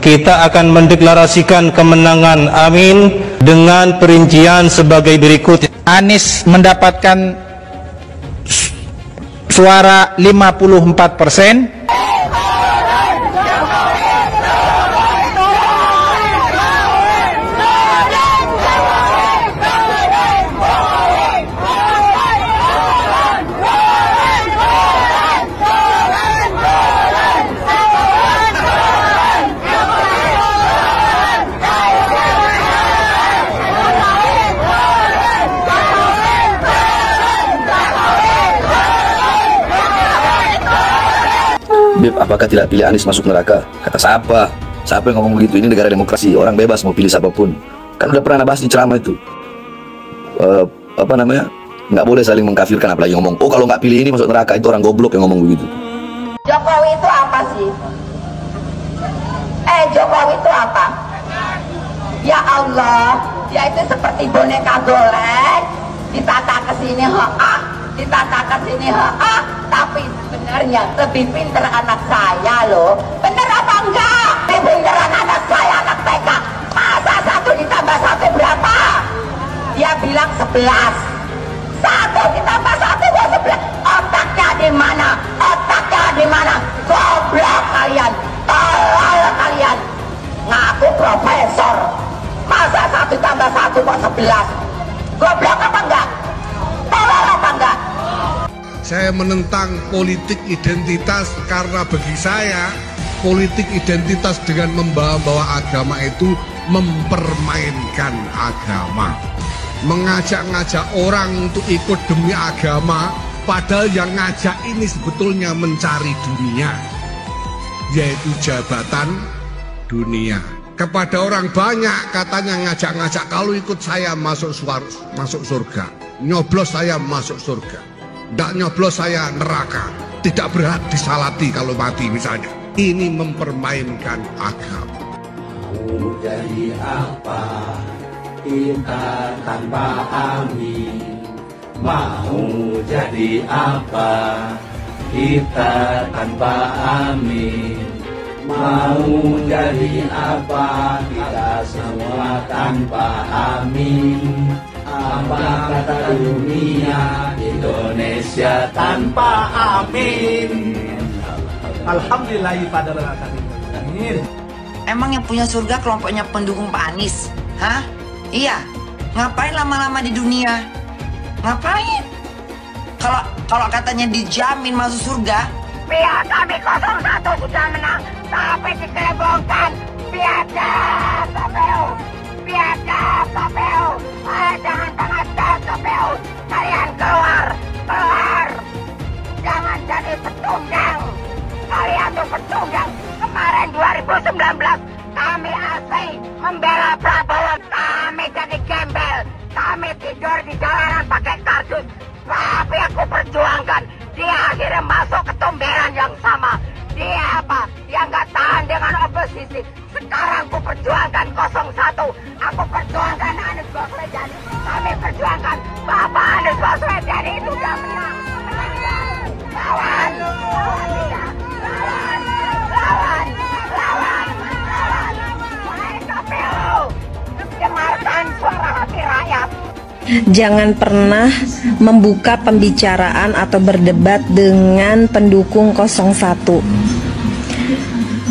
Kita akan mendeklarasikan kemenangan, amin, dengan perincian sebagai berikut. Anies mendapatkan suara 54%. Beb, apakah tidak pilih Anies masuk neraka? Kata siapa? Siapa yang ngomong begitu? Ini negara demokrasi, orang bebas mau pilih siapapun. Kan udah pernah bahas di ceramah itu. Nggak boleh saling mengkafirkan, apalagi ngomong, oh kalau nggak pilih ini masuk neraka, itu orang goblok yang ngomong begitu. Jokowi itu apa sih? Jokowi itu apa? Ya Allah, dia itu seperti boneka golek, ditata ke sini ditata ke sini tapi sebenarnya lebih pinter anak saya loh. Bener apa enggak? Lebih pinteran anak saya, anak TK. Masa 1 ditambah 1 berapa? Dia bilang 11. 1 ditambah 1 buat 11. Otaknya di mana? Otaknya di mana? Goblok kalian, tolol kalian. Ngaku profesor, masa 1 tambah 1 kok 11? Goblok apa enggak? Tolol apa enggak? Saya menentang politik identitas karena bagi saya politik identitas dengan membawa-bawa agama itu mempermainkan agama, mengajak-ngajak orang untuk ikut demi agama, padahal yang ngajak ini sebetulnya mencari dunia, yaitu jabatan dunia. Kepada orang banyak katanya ngajak-ngajak, kalau ikut saya masuk surga, nyoblos saya masuk surga, tidak nyoblos saya neraka, tidak berhak disalati kalau mati misalnya. Ini mempermainkan agama. Mau jadi apa kita tanpa amin? Mau jadi apa kita tanpa amin? Mau jadi apa kita semua tanpa amin? Apa kata dunia Indonesia tanpa amin? Alhamdulillah pada amin. Emang yang punya surga kelompoknya pendukung Pak Anies? Hah? Iya. Ngapain lama-lama di dunia? Ngapain? Kalau katanya dijamin masuk surga, Biar kami 01 sudah menang, tapi dikelebongkan. Biadab KPU, biadab KPU. Jangan pengadab KPU. Kalian keluar. Jangan jadi pecundang. Kalian tuh pecundang. Kemarin 2019 kami asli membela Prabowo. Kami jadi gembel. Kami tidur di jalanan pakai kardus. Tapi aku perjuangkan. Dia akhirnya masuk ke tumberan yang sama. Dia apa? Dia nggak tahan dengan oposisi. Sekarang aku perjuangkan 01. Aku perjuangkan Anies Baswedan. Kami perjuangkan Bapak Anies Baswedan itu udah menang. Lawan dia. Lawan. KPU. Dengarkan suara hati rakyat. Jangan pernah membuka pembicaraan atau berdebat dengan pendukung 01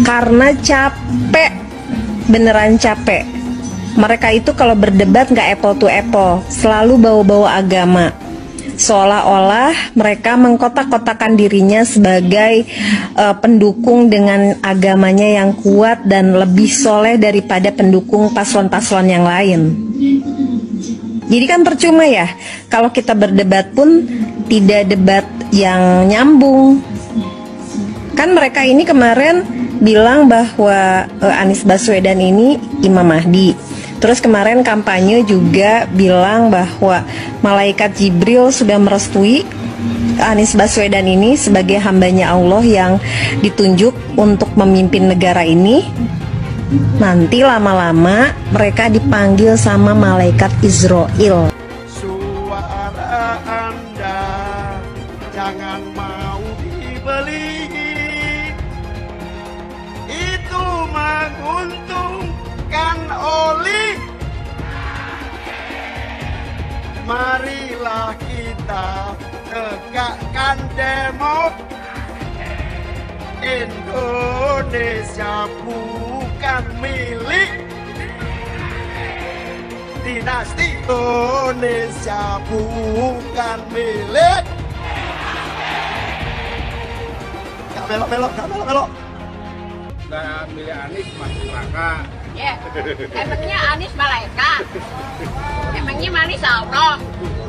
karena capek, beneran capek. Mereka itu kalau berdebat nggak apple to apple, selalu bawa-bawa agama, seolah-olah mereka mengkotak-kotakan dirinya sebagai pendukung dengan agamanya yang kuat dan lebih soleh daripada pendukung paslon-paslon yang lain. Jadi kan percuma ya, kalau kita berdebat pun tidak debat yang nyambung. Kan mereka ini kemarin bilang bahwa Anies Baswedan ini Imam Mahdi. Terus kemarin kampanye juga bilang bahwa malaikat Jibril sudah merestui Anies Baswedan ini sebagai hambanya Allah yang ditunjuk untuk memimpin negara ini. Nanti lama-lama mereka dipanggil sama malaikat Israel. Suara Anda jangan mau dibeli, itu mah demo. Indonesia bukan milik dinasti. Indonesia bukan milik. Gak belok-belok, gak belok-belok. Nggak milih Anies masuk neraka. Ya, emangnya Anies malaikat? Emangnya Anies Allah?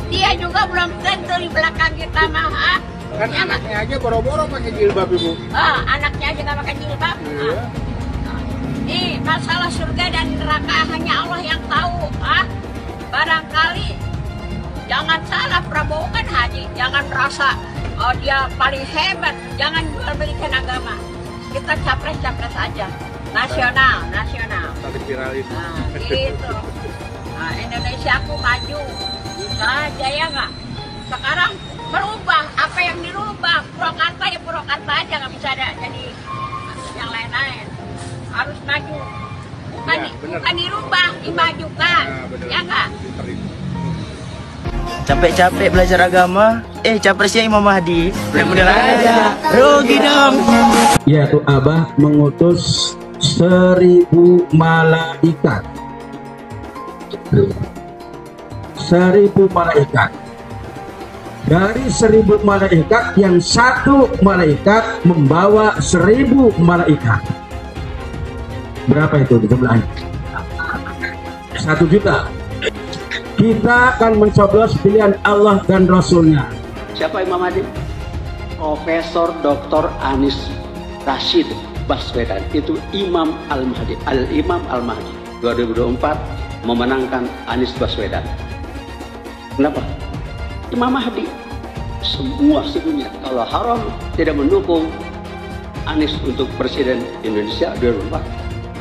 Dia juga belum tentu di belakang kita mah. Kan ya, anaknya aja boro-boro pakai jilbab, Ibu. Anaknya aja nggak pakai jilbab. Iya. Nih, masalah surga dan neraka hanya Allah yang tahu. Barangkali jangan salah, Prabowo kan haji. Jangan merasa dia paling hebat. Jangan jual-belikan agama. Kita capres-capres aja. Nasional. Tadi viralin. Gitu. Indonesia aku maju. Bisa aja ya nggak? Sekarang berubah, apa yang dirubah? Purwakarta ya Purwakarta aja, nggak bisa ada jadi yang lain-lain. Harus maju. Bukan dirubah, dimajukan. Ya nggak? Capek-capek belajar agama, capresnya Imam Mahdi. Bener-bener aja, rugi dong. Yaitu Abah mengutus 1000 malaikat. 1000 malaikat. Dari 1000 malaikat, yang satu malaikat membawa 1000 malaikat. Berapa itu di sebelahnya? 1 juta. Kita akan mencoblos pilihan Allah dan Rasulnya. Siapa Imam Mahdi? Profesor Dr. Anies Rashid Baswedan. Itu Imam Al-Mahdi. Al-Imam Al-Mahdi 2024 memenangkan Anies Baswedan. Kenapa? Imam Mahdi. Semua sedunia kalau haram tidak mendukung Anies untuk Presiden Indonesia 2024,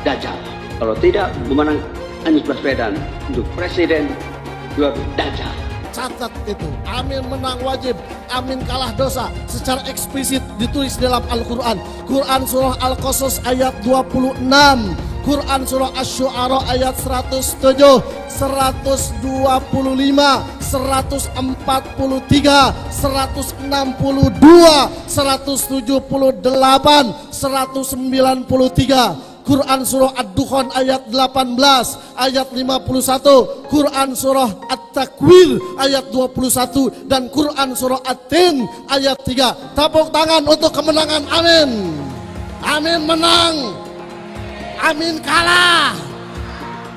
Dajjal. Kalau tidak memenang Anies Baswedan untuk Presiden, Dajjal. Catat itu, amin menang wajib, amin kalah dosa. Secara eksplisit ditulis dalam Al-Quran. Quran surah Al-Qasas ayat 26, Quran surah Asy-Syu'ara ayat 107, 125, 143, 162, 178, 193. Quran surah Ad-Dukhan ayat 18, ayat 51, Quran surah At-Takwir ayat 21, dan Quran surah At-Tin ayat 3. Tepuk tangan untuk kemenangan amin. Amin menang, amin kalah.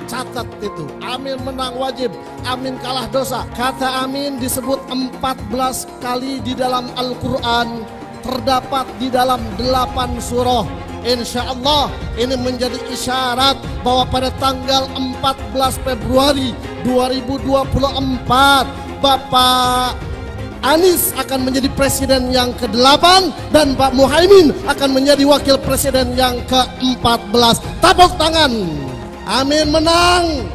Catat itu, amin menang wajib, amin kalah dosa. Kata amin disebut 14 kali di dalam Al-Quran, terdapat di dalam 8 surah. Insya Allah ini menjadi isyarat bahwa pada tanggal 14 Februari 2024 Bapak Anies akan menjadi presiden yang ke-8 dan Pak Muhaimin akan menjadi wakil presiden yang ke-14. Tepuk tangan. Amin menang,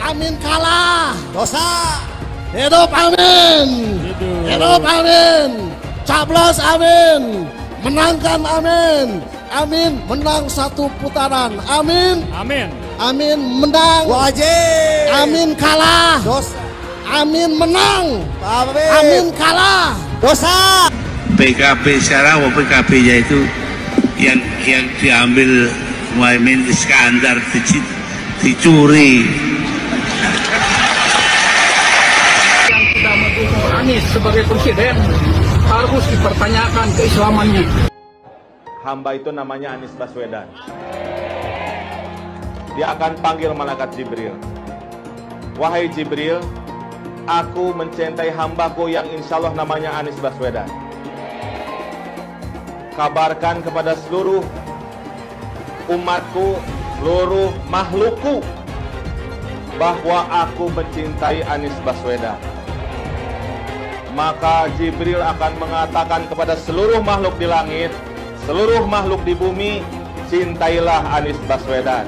amin kalah dosa. Hidup amin, hidup amin, caplos amin, menangkan amin, amin menang 1 putaran, amin, amin menang wajib, amin kalah dosa, amin menang, amin kalah dosa. PKB sekarang, PKB-nya itu yang diambil Muhaimin Iskandar dicuri. Yang sudah mendukung Anies sebagai presiden harus dipertanyakan keislamannya. Hamba itu namanya Anies Baswedan. Dia akan panggil malaikat Jibril. Wahai Jibril, aku mencintai hambaku yang insya Allah namanya Anies Baswedan. Kabarkan kepada seluruh umatku, seluruh makhlukku, bahwa aku mencintai Anies Baswedan. Maka Jibril akan mengatakan kepada seluruh makhluk di langit, seluruh makhluk di bumi, cintailah Anies Baswedan.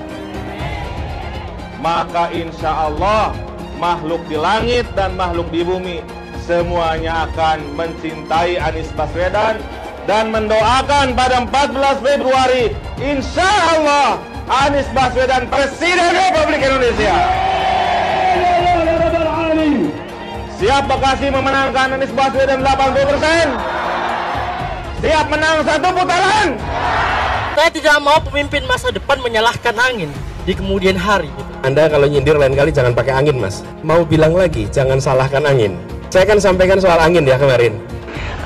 Maka insya Allah makhluk di langit dan makhluk di bumi semuanya akan mencintai Anies Baswedan dan mendoakan pada 14 Februari insya Allah Anies Baswedan Presiden Republik Indonesia. Siap Bekasi memenangkan Anies Baswedan 80%? Siap menang 1 putaran? Saya tidak mau pemimpin masa depan menyalahkan angin di kemudian hari. Anda kalau nyindir lain kali jangan pakai angin, Mas. Mau bilang lagi, jangan salahkan angin. Saya kan sampaikan soal angin ya kemarin.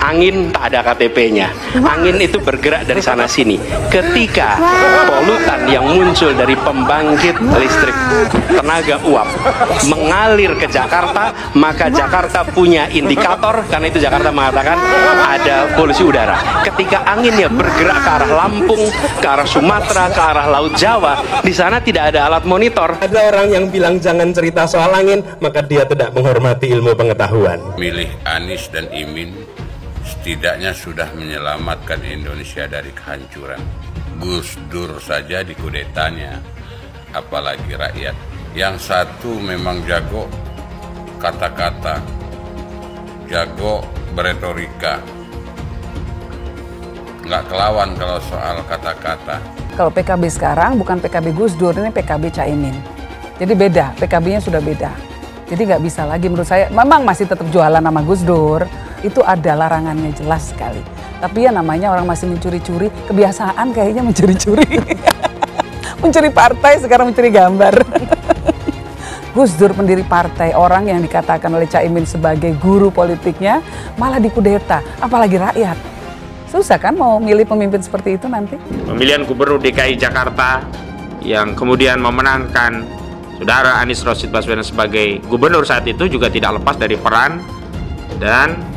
Angin tak ada KTP-nya. Angin itu bergerak dari sana sini. Ketika polutan yang muncul dari pembangkit listrik tenaga uap mengalir ke Jakarta, maka Jakarta punya indikator, karena itu Jakarta mengatakan ada polusi udara. Ketika anginnya bergerak ke arah Lampung, ke arah Sumatera, ke arah Laut Jawa, di sana tidak ada alat monitor. Ada orang yang bilang jangan cerita soal angin, maka dia tidak menghormati ilmu pengetahuan. Milih Anies dan Imin setidaknya sudah menyelamatkan Indonesia dari kehancuran. Gus Dur saja dikudetanya, apalagi rakyat. Yang satu memang jago kata-kata, jago beretorika, nggak kelawan kalau soal kata-kata. Kalau PKB sekarang bukan PKB Gus Dur, ini PKB Caimin. Jadi beda, PKB-nya sudah beda. Jadi nggak bisa lagi menurut saya, memang masih tetap jualan nama Gus Dur, itu ada larangannya jelas sekali. Tapi ya namanya orang masih mencuri-curi, kebiasaan kayaknya mencuri-curi. Mencuri partai, sekarang mencuri gambar. Gus Dur pendiri partai, orang yang dikatakan oleh Caimin sebagai guru politiknya, malah dikudeta, apalagi rakyat. Susah kan mau milih pemimpin seperti itu nanti? Pemilihan Gubernur DKI Jakarta yang kemudian memenangkan Saudara Anies Rashid Baswedan sebagai gubernur saat itu juga tidak lepas dari peran dan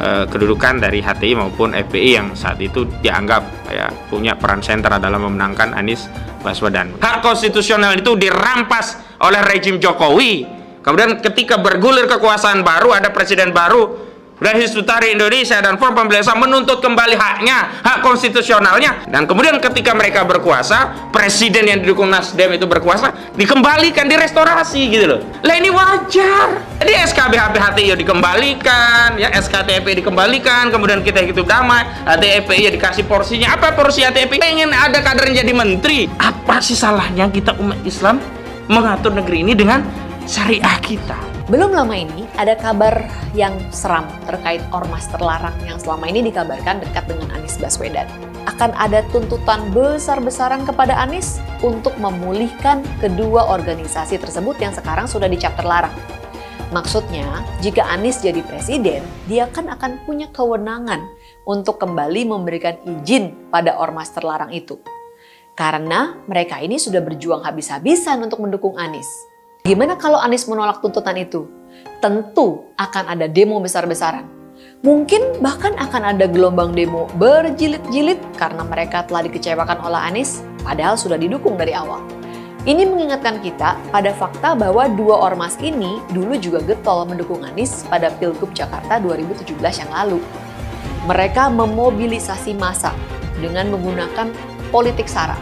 kedudukan dari HTI maupun FPI yang saat itu dianggap punya peran sentral dalam memenangkan Anies Baswedan. Hak konstitusional itu dirampas oleh rejim Jokowi. Kemudian ketika bergulir kekuasaan baru, ada presiden baru, dan Hizbut Tahrir Indonesia dan Front Pembela Islam menuntut kembali haknya, hak konstitusionalnya. Dan kemudian ketika mereka berkuasa, presiden yang didukung Nasdem itu berkuasa, dikembalikan, direstorasi gitu loh. Lah ini wajar. Jadi SKB HTI dikembalikan, ya SKTP dikembalikan, kemudian kita hidup damai, HTI dikasih porsinya. Apa porsi HTI? Pengen ada kadernya jadi menteri. Apa sih salahnya kita umat Islam mengatur negeri ini dengan syariah kita? Belum lama ini ada kabar yang seram terkait ormas terlarang yang selama ini dikabarkan dekat dengan Anies Baswedan. Akan ada tuntutan besar-besaran kepada Anies untuk memulihkan kedua organisasi tersebut yang sekarang sudah dicap terlarang. Maksudnya, jika Anies jadi presiden, dia kan akan punya kewenangan untuk kembali memberikan izin pada ormas terlarang itu. Karena mereka ini sudah berjuang habis-habisan untuk mendukung Anies. Gimana kalau Anies menolak tuntutan itu? Tentu akan ada demo besar-besaran. Mungkin bahkan akan ada gelombang demo berjilid-jilid karena mereka telah dikecewakan oleh Anies, padahal sudah didukung dari awal. Ini mengingatkan kita pada fakta bahwa dua ormas ini dulu juga getol mendukung Anies pada Pilgub Jakarta 2017 yang lalu. Mereka memobilisasi massa dengan menggunakan politik sara,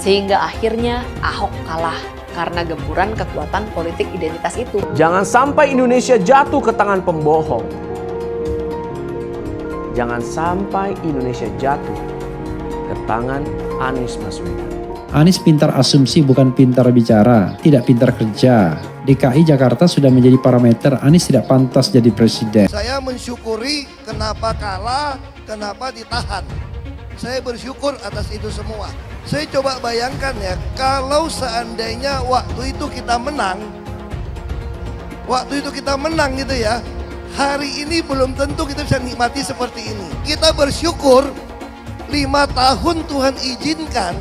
sehingga akhirnya Ahok kalah karena gempuran kekuatan politik identitas itu. Jangan sampai Indonesia jatuh ke tangan pembohong. Jangan sampai Indonesia jatuh ke tangan Anies Baswedan. Anies pintar asumsi bukan pintar bicara, tidak pintar kerja. DKI Jakarta sudah menjadi parameter Anies tidak pantas jadi presiden. Saya mensyukuri kenapa kalah, kenapa ditahan. Saya bersyukur atas itu semua. Saya coba bayangkan ya, kalau seandainya waktu itu kita menang gitu ya, hari ini belum tentu kita bisa nikmati seperti ini. Kita bersyukur 5 tahun Tuhan izinkan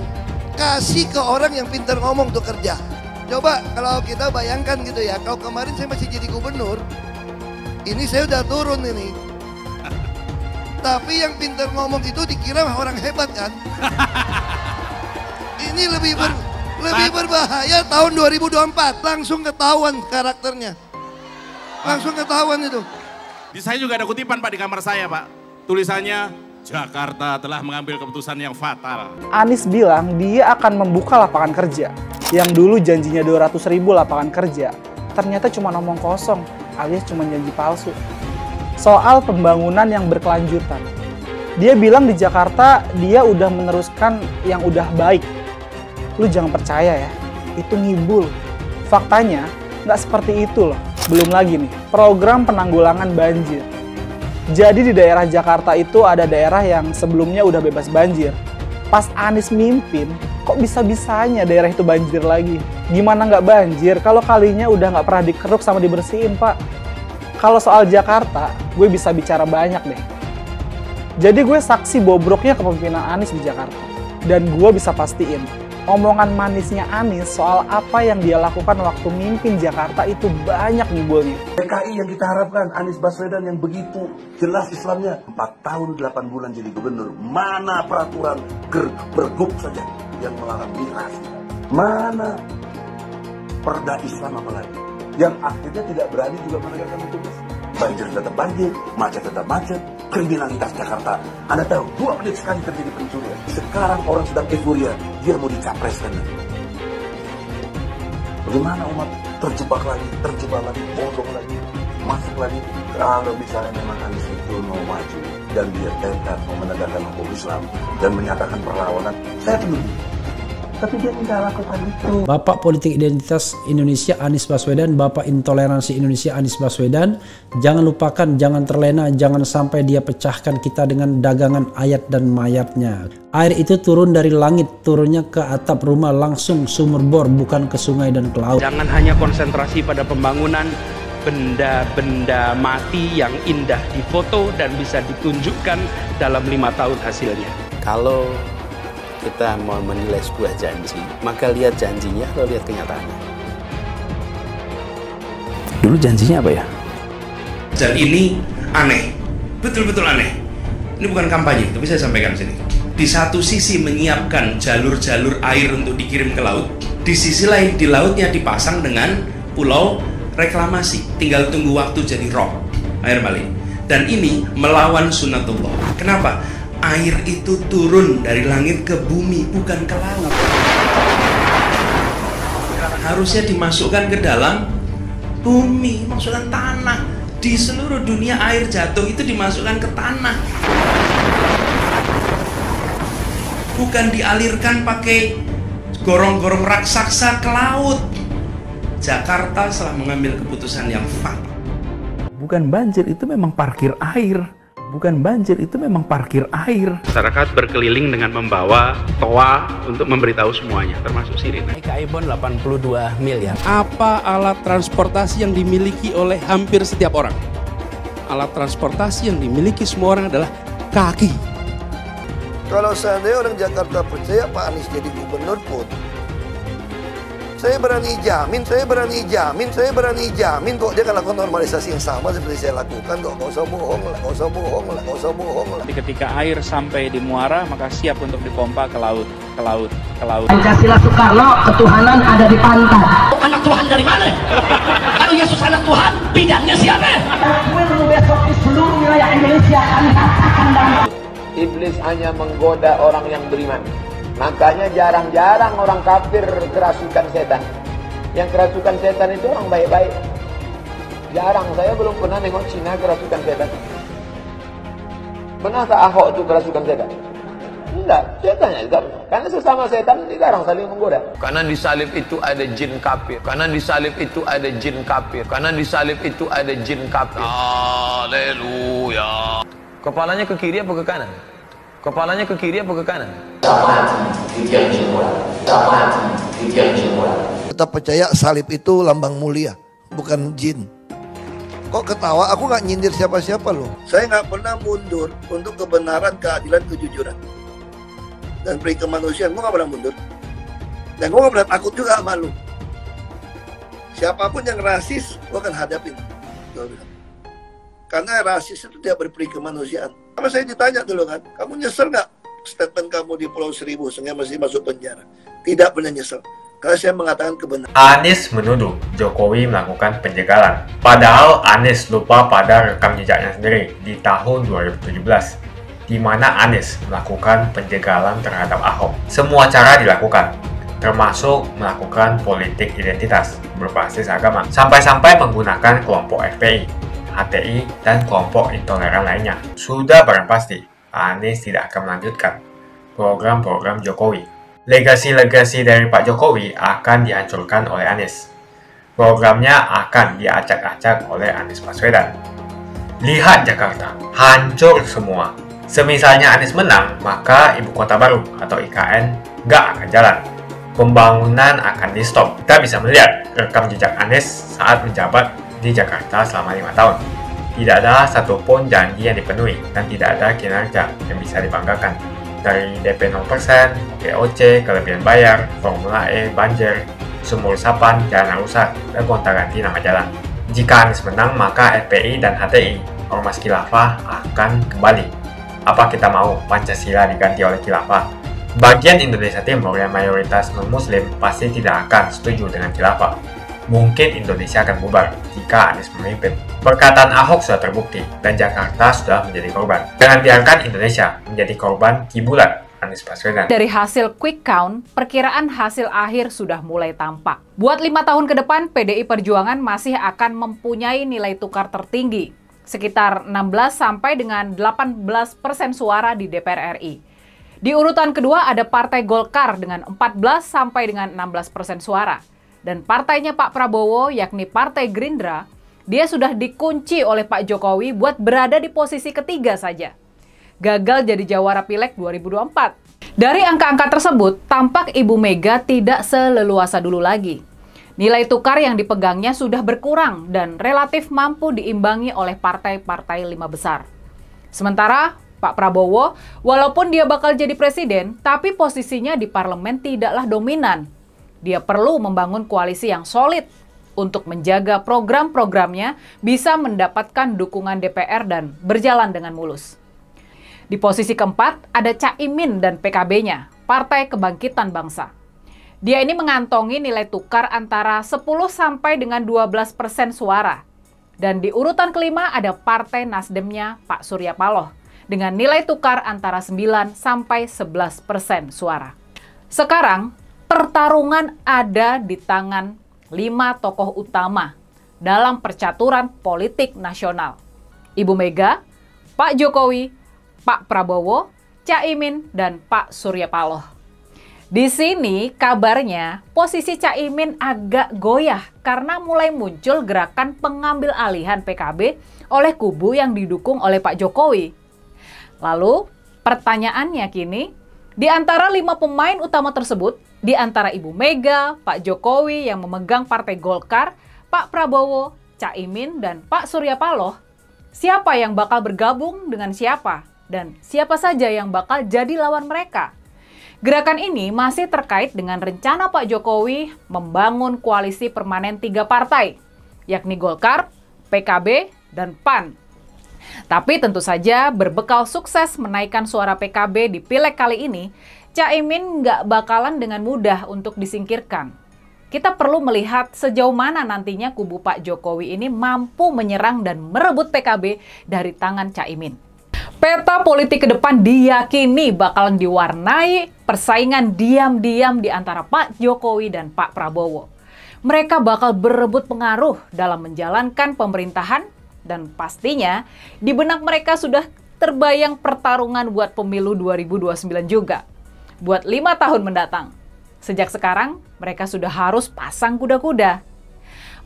kasih ke orang yang pintar ngomong untuk kerja. Coba kalau kita bayangkan gitu ya, kalau kemarin saya masih jadi gubernur, ini saya udah turun ini. Tapi yang pintar ngomong itu dikira orang hebat kan? Ini lebih berbahaya tahun 2024. Langsung ketahuan karakternya. Langsung ketahuan itu. Di saya juga ada kutipan Pak di kamar saya Pak. Tulisannya, Jakarta telah mengambil keputusan yang fatal. Anies bilang dia akan membuka lapangan kerja. Yang dulu janjinya 200.000 lapangan kerja. Ternyata cuma omong kosong, alias cuma janji palsu. Soal pembangunan yang berkelanjutan. Dia bilang di Jakarta dia udah meneruskan yang udah baik. Lu jangan percaya ya, itu ngibul. Faktanya nggak seperti itu loh. Belum lagi nih, program penanggulangan banjir. Jadi di daerah Jakarta itu ada daerah yang sebelumnya udah bebas banjir. Pas Anies mimpin, kok bisa-bisanya daerah itu banjir lagi? Gimana nggak banjir kalau kalinya udah nggak pernah dikeruk sama dibersihin, Pak? Kalau soal Jakarta, gue bisa bicara banyak deh. Jadi gue saksi bobroknya kepemimpinan Anies di Jakarta. Dan gue bisa pastiin, omongan manisnya Anies soal apa yang dia lakukan waktu mimpin Jakarta itu banyak nimbulnya. PKI yang kita harapkan, Anies Baswedan yang begitu jelas Islamnya. 4 tahun 8 bulan jadi gubernur. Mana peraturan pergub saja yang melarang migrasi? Mana perda Islam apalagi? Yang akhirnya tidak berani juga menegakkan hukum Islam. Banjir tetap banjir, macet tetap macet, kriminalitas Jakarta. Anda tahu, 2 menit sekali terjadi pencurian. Sekarang orang sedang euforia, dia mau dicapreskan. Bagaimana umat terjebak lagi, bodoh lagi, masuk lagi. Kalau misalnya memang Anies itu mau maju dan dia tekad mau menegakkan hukum Islam dan menyatakan perlawanan, saya penuhi. Tapi dia tidak lakukan itu. Bapak politik identitas Indonesia Anies Baswedan, Bapak intoleransi Indonesia Anies Baswedan. Jangan lupakan, jangan terlena, jangan sampai dia pecahkan kita dengan dagangan ayat dan mayatnya. Air itu turun dari langit, turunnya ke atap rumah langsung sumur bor, bukan ke sungai dan ke laut. Jangan hanya konsentrasi pada pembangunan benda-benda mati yang indah difoto dan bisa ditunjukkan dalam 5 tahun hasilnya. Kalau kita mau menilai sebuah janji, maka lihat janjinya atau lihat kenyataannya. Dulu janjinya apa ya? Dan ini aneh, betul-betul aneh. Ini bukan kampanye, tapi saya sampaikan sini. Di satu sisi menyiapkan jalur-jalur air untuk dikirim ke laut, di sisi lain di lautnya dipasang dengan pulau reklamasi, tinggal tunggu waktu jadi rob, air balik. Dan ini melawan sunatullah. Kenapa? Air itu turun dari langit ke bumi, bukan ke laut. Harusnya dimasukkan ke dalam bumi, masukkan tanah. Di seluruh dunia air jatuh itu dimasukkan ke tanah. Bukan dialirkan pakai gorong-gorong raksasa ke laut. Jakarta telah mengambil keputusan yang fatal. Bukan banjir, itu memang parkir air. Bukan banjir, itu memang parkir air. Masyarakat berkeliling dengan membawa toa untuk memberitahu semuanya, termasuk sirine. Ibon 82 miliar. Apa alat transportasi yang dimiliki oleh hampir setiap orang? Alat transportasi yang dimiliki semua orang adalah kaki. Kalau seandainya orang Jakarta percaya Pak Anies jadi gubernur pun, saya berani jamin kok dia akan lakukan normalisasi yang sama seperti saya lakukan kok. Gak usah bohong lah. Ketika air sampai di muara, maka siap untuk dipompa ke laut. Pancasila Soekarno, ketuhanan ada di pantai. Anak Tuhan dari mana? Kalau Yesus anak Tuhan, bidangnya siapa? Besok di seluruh wilayah Indonesia kami katakan dalam. Iblis hanya menggoda orang yang beriman. Makanya jarang-jarang orang kafir kerasukan setan. Yang kerasukan setan itu orang baik-baik. Jarang, saya belum pernah nengok Cina kerasukan setan. Pernahkah Ahok itu kerasukan setan? Enggak, setannya juga. Karena sesama setan jarang saling menggoda. Karena di salib itu ada jin kafir. Haleluya. Kepalanya ke kiri apa ke kanan? Tetap percaya salib itu lambang mulia, bukan jin. Kok ketawa? Aku nggak nyindir siapa-siapa loh. Saya nggak pernah mundur untuk kebenaran, keadilan, kejujuran dan peri kemanusiaan. Gue nggak pernah mundur. Dan gue nggak pernah takut juga sama lu. Siapapun yang rasis, gue akan hadapin. Karena rasis itu tidak berperi kemanusiaan. Sama saya ditanya dulu kan, kamu nyesel nggak statement kamu di Pulau Seribu sehingga masih masuk penjara? Tidak pernah nyesel. Karena saya mengatakan kebenaran. Anies menuduh Jokowi melakukan penjagalan. Padahal Anies lupa pada rekam jejaknya sendiri di tahun 2017, di mana Anies melakukan penjagalan terhadap Ahok. Semua cara dilakukan, termasuk melakukan politik identitas berbasis agama, sampai-sampai menggunakan kelompok FPI, HTI, dan kelompok intoleran lainnya. Sudah barang pasti, Anies tidak akan melanjutkan program-program Jokowi. Legasi-legasi dari Pak Jokowi akan dihancurkan oleh Anies. Programnya akan diacak-acak oleh Anies Baswedan. Lihat Jakarta, hancur semua. Semisalnya Anies menang, maka Ibu Kota Baru atau IKN nggak akan jalan. Pembangunan akan di-stop. Kita bisa melihat rekam jejak Anies saat menjabat di Jakarta selama 5 tahun. Tidak ada satupun janji yang dipenuhi dan tidak ada kinerja yang bisa dibanggakan. Dari DP 0%, GOC, kelebihan bayar, Formula E, banjir, sumur resapan, jalan rusak, dan gonta-ganti nama jalan. Jika Anies menang, maka FPI dan HTI, Ormas Khilafah, akan kembali. Apa kita mau Pancasila diganti oleh Khilafah? Bagian Indonesia Timur yang mayoritas non-Muslim pasti tidak akan setuju dengan Khilafah. Mungkin Indonesia akan bubar jika Anies memimpin. Perkataan Ahok sudah terbukti dan Jakarta sudah menjadi korban. Jangan biarkan Indonesia menjadi korban kibulan Anies Baswedan. Dari hasil quick count, perkiraan hasil akhir sudah mulai tampak. Buat 5 tahun ke depan, PDI Perjuangan masih akan mempunyai nilai tukar tertinggi, sekitar 16 sampai dengan 18% suara di DPR RI. Di urutan kedua ada Partai Golkar dengan 14 sampai dengan 16% suara. Dan partainya Pak Prabowo, yakni Partai Gerindra, dia sudah dikunci oleh Pak Jokowi buat berada di posisi ketiga saja. Gagal jadi jawara Pileg 2024. Dari angka-angka tersebut, tampak Ibu Mega tidak seleluasa dulu lagi. Nilai tukar yang dipegangnya sudah berkurang dan relatif mampu diimbangi oleh partai-partai 5 besar. Sementara Pak Prabowo, walaupun dia bakal jadi presiden, tapi posisinya di parlemen tidaklah dominan. Dia perlu membangun koalisi yang solid untuk menjaga program-programnya bisa mendapatkan dukungan DPR dan berjalan dengan mulus. Di posisi keempat ada Caimin dan PKB-nya, Partai Kebangkitan Bangsa. Dia ini mengantongi nilai tukar antara 10 sampai dengan 12% suara. Dan di urutan kelima ada Partai Nasdemnya Pak Surya Paloh dengan nilai tukar antara 9 sampai 11% suara. Sekarang pertarungan ada di tangan 5 tokoh utama dalam percaturan politik nasional. Ibu Mega, Pak Jokowi, Pak Prabowo, Caimin, dan Pak Surya Paloh. Di sini kabarnya posisi Caimin agak goyah karena mulai muncul gerakan pengambil alihan PKB oleh kubu yang didukung oleh Pak Jokowi. Lalu pertanyaannya kini, di antara 5 pemain utama tersebut, di antara Ibu Mega, Pak Jokowi yang memegang Partai Golkar, Pak Prabowo, Caimin, dan Pak Surya Paloh, siapa yang bakal bergabung dengan siapa? Dan siapa saja yang bakal jadi lawan mereka? Gerakan ini masih terkait dengan rencana Pak Jokowi membangun koalisi permanen 3 partai, yakni Golkar, PKB, dan PAN. Tapi tentu saja berbekal sukses menaikkan suara PKB di Pileg kali ini, Caimin nggak bakalan dengan mudah untuk disingkirkan. Kita perlu melihat sejauh mana nantinya kubu Pak Jokowi ini mampu menyerang dan merebut PKB dari tangan Caimin. Peta politik ke depan diyakini bakalan diwarnai persaingan diam-diam di antara Pak Jokowi dan Pak Prabowo. Mereka bakal berebut pengaruh dalam menjalankan pemerintahan dan pastinya di benak mereka sudah terbayang pertarungan buat pemilu 2029 juga. Buat 5 tahun mendatang. Sejak sekarang mereka sudah harus pasang kuda-kuda.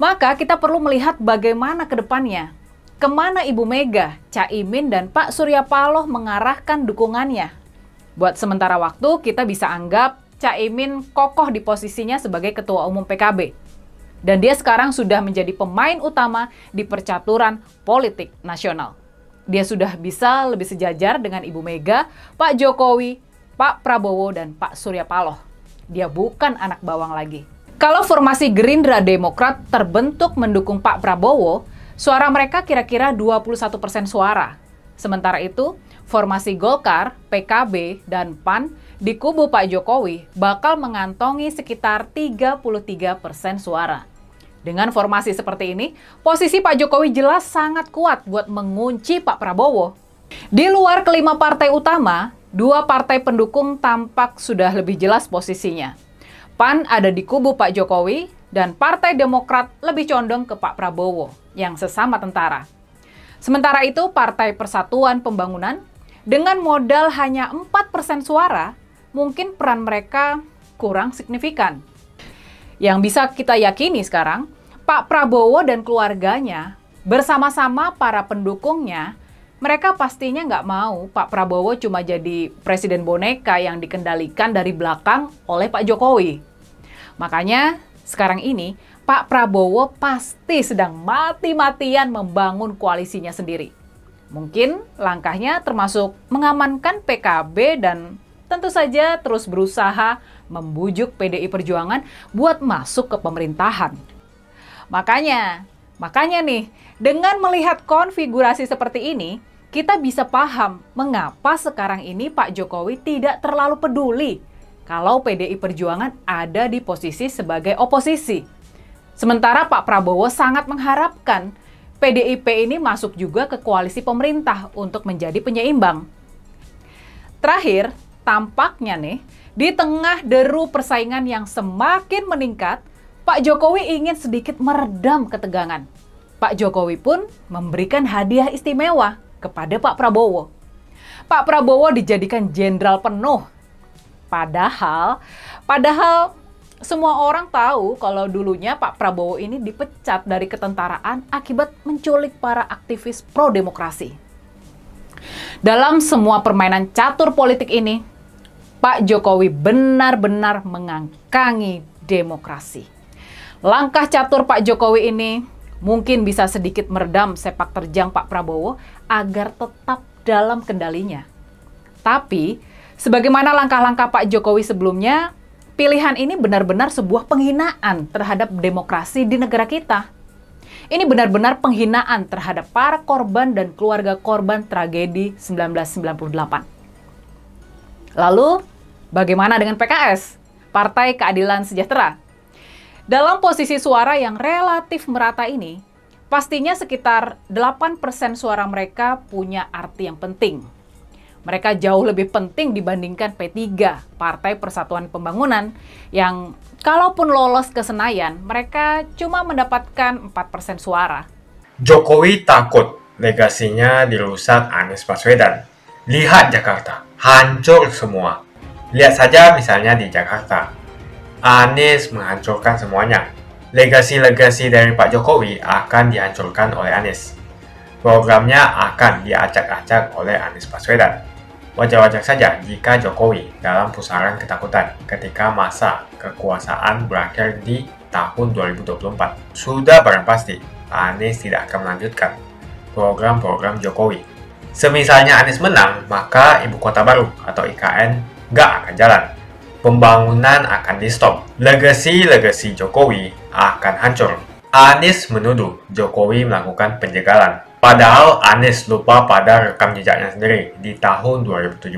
Maka kita perlu melihat bagaimana ke depannya. Kemana Ibu Mega, Caimin, dan Pak Surya Paloh mengarahkan dukungannya. Buat sementara waktu, kita bisa anggap Caimin kokoh di posisinya sebagai Ketua Umum PKB. Dan dia sekarang sudah menjadi pemain utama di percaturan politik nasional. Dia sudah bisa lebih sejajar dengan Ibu Mega, Pak Jokowi, Pak Prabowo, dan Pak Surya Paloh. Dia bukan anak bawang lagi. Kalau formasi Gerindra Demokrat terbentuk mendukung Pak Prabowo, suara mereka kira-kira 21% suara. Sementara itu, formasi Golkar, PKB, dan PAN di kubu Pak Jokowi bakal mengantongi sekitar 33% suara. Dengan formasi seperti ini, posisi Pak Jokowi jelas sangat kuat buat mengunci Pak Prabowo. Di luar kelima partai utama, 2 partai pendukung tampak sudah lebih jelas posisinya. PAN ada di kubu Pak Jokowi, dan Partai Demokrat lebih condong ke Pak Prabowo yang sesama tentara. Sementara itu, Partai Persatuan Pembangunan dengan modal hanya 4% suara, mungkin peran mereka kurang signifikan. Yang bisa kita yakini sekarang, Pak Prabowo dan keluarganya bersama-sama para pendukungnya, mereka pastinya nggak mau Pak Prabowo cuma jadi presiden boneka yang dikendalikan dari belakang oleh Pak Jokowi. Makanya sekarang ini Pak Prabowo pasti sedang mati-matian membangun koalisinya sendiri. Mungkin langkahnya termasuk mengamankan PKB dan tentu saja terus berusaha membujuk PDI Perjuangan buat masuk ke pemerintahan. Makanya nih, dengan melihat konfigurasi seperti ini, kita bisa paham mengapa sekarang ini Pak Jokowi tidak terlalu peduli kalau PDI Perjuangan ada di posisi sebagai oposisi. Sementara Pak Prabowo sangat mengharapkan PDIP ini masuk juga ke koalisi pemerintah untuk menjadi penyeimbang. Terakhir, tampaknya nih, di tengah deru persaingan yang semakin meningkat, Pak Jokowi ingin sedikit meredam ketegangan. Pak Jokowi pun memberikan hadiah istimewa kepada Pak Prabowo. Pak Prabowo dijadikan jenderal penuh. Padahal semua orang tahu kalau dulunya Pak Prabowo ini dipecat dari ketentaraan akibat menculik para aktivis pro-demokrasi. Dalam semua permainan catur politik ini, Pak Jokowi benar-benar mengangkangi demokrasi. Langkah catur Pak Jokowi ini mungkin bisa sedikit meredam sepak terjang Pak Prabowo agar tetap dalam kendalinya. Tapi, sebagaimana langkah-langkah Pak Jokowi sebelumnya, pilihan ini benar-benar sebuah penghinaan terhadap demokrasi di negara kita. Ini benar-benar penghinaan terhadap para korban dan keluarga korban tragedi 1998. Lalu, bagaimana dengan PKS, Partai Keadilan Sejahtera? Dalam posisi suara yang relatif merata ini, pastinya sekitar 8% suara mereka punya arti yang penting. Mereka jauh lebih penting dibandingkan P3, Partai Persatuan Pembangunan, yang kalaupun lolos ke Senayan, mereka cuma mendapatkan 4% suara. Jokowi takut legasinya dirusak Anies Baswedan. Lihat Jakarta, hancur semua. Lihat saja misalnya di Jakarta. Anies menghancurkan semuanya. Legasi-legasi dari Pak Jokowi akan dihancurkan oleh Anies. Programnya akan diacak-acak oleh Anies Baswedan. Wajar-wajar saja jika Jokowi dalam pusaran ketakutan ketika masa kekuasaan berakhir di tahun 2024. Sudah barang pasti, Anies tidak akan melanjutkan program-program Jokowi. Semisalnya Anies menang, maka Ibu Kota Baru atau IKN nggak akan jalan. Pembangunan akan di-stop. Legasi-legasi Jokowi akan hancur. Anies menuduh Jokowi melakukan penjagalan. Padahal Anies lupa pada rekam jejaknya sendiri di tahun 2017,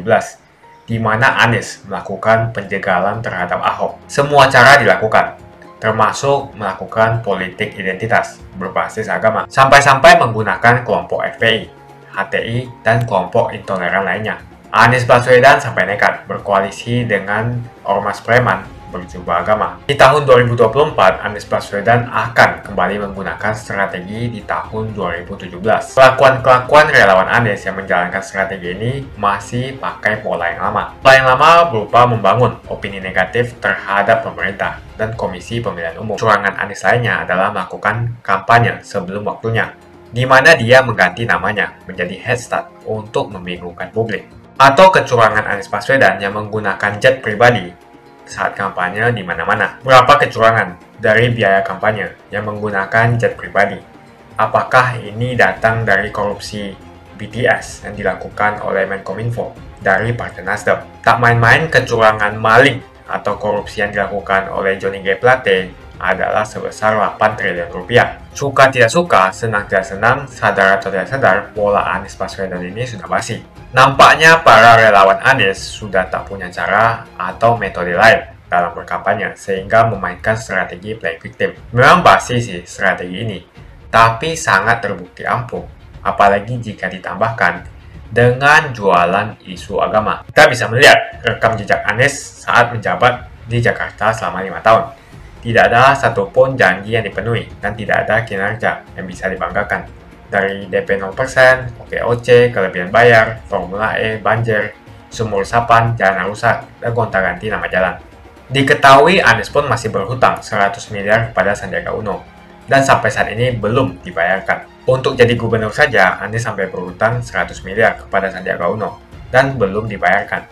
di mana Anies melakukan penjagalan terhadap Ahok. Semua cara dilakukan, termasuk melakukan politik identitas berbasis agama, sampai-sampai menggunakan kelompok FPI, HTI, dan kelompok intoleran lainnya. Anies Baswedan sampai nekat berkoalisi dengan ormas preman berjubah agama. Di tahun 2024, Anies Baswedan akan kembali menggunakan strategi di tahun 2017. Kelakuan-kelakuan relawan Anies yang menjalankan strategi ini masih pakai pola yang lama. Pola yang lama berupa membangun opini negatif terhadap pemerintah dan Komisi Pemilihan Umum. Curangan Anies lainnya adalah melakukan kampanye sebelum waktunya, di mana dia mengganti namanya menjadi head start untuk membingungkan publik. Atau kecurangan Anies Baswedan yang menggunakan jet pribadi saat kampanye di mana-mana. Berapa kecurangan dari biaya kampanye yang menggunakan jet pribadi? Apakah ini datang dari korupsi BTS yang dilakukan oleh Menkominfo dari Partai Nasdem? Tak main-main kecurangan maling atau korupsi yang dilakukan oleh Johnny G. Plate adalah sebesar 8 triliun rupiah. Suka tidak suka, senang tidak senang, sadar atau tidak sadar, pola Anies Baswedan ini sudah basi. Nampaknya para relawan Anies sudah tak punya cara atau metode lain dalam berkampanye sehingga memainkan strategi play victim. Memang basi sih strategi ini, tapi sangat terbukti ampuh, apalagi jika ditambahkan dengan jualan isu agama. Kita bisa melihat rekam jejak Anies saat menjabat di Jakarta selama 5 tahun. Tidak ada satupun janji yang dipenuhi dan tidak ada kinerja yang bisa dibanggakan. Dari DP 0%, OKOC, kelebihan bayar, Formula E, banjir, sumur resapan, jalan rusak, dan gonta-ganti nama jalan. Diketahui Anies pun masih berhutang 100 miliar kepada Sandiaga Uno. dan sampai saat ini belum dibayarkan. Untuk jadi gubernur saja, Anies sampai berhutang 100 miliar kepada Sandiaga Uno dan belum dibayarkan.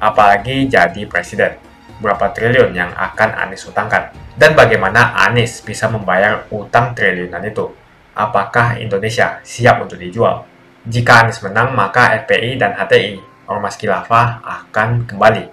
Apalagi jadi presiden, berapa triliun yang akan Anies hutangkan? Dan bagaimana Anies bisa membayar utang triliunan itu? Apakah Indonesia siap untuk dijual? Jika Anies menang, maka FPI dan HTI, Ormas Khilafah, akan kembali.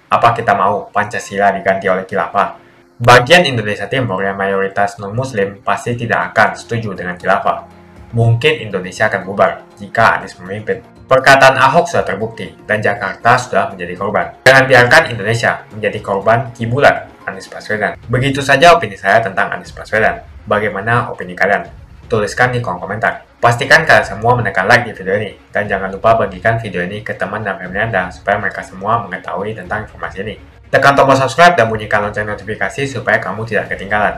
Apa kita mau Pancasila diganti oleh Khilafah? Bagian Indonesia Timur yang mayoritas non-Muslim pasti tidak akan setuju dengan khilafah. Mungkin Indonesia akan bubar jika Anies memimpin. Perkataan Ahok sudah terbukti dan Jakarta sudah menjadi korban. Jangan biarkan Indonesia menjadi korban kibulan Anies Baswedan. Begitu saja opini saya tentang Anies Baswedan. Bagaimana opini kalian? Tuliskan di kolom komentar. Pastikan kalian semua menekan like di video ini. Dan jangan lupa bagikan video ini ke teman dan family Anda supaya mereka semua mengetahui tentang informasi ini. Tekan tombol subscribe dan bunyikan lonceng notifikasi supaya kamu tidak ketinggalan.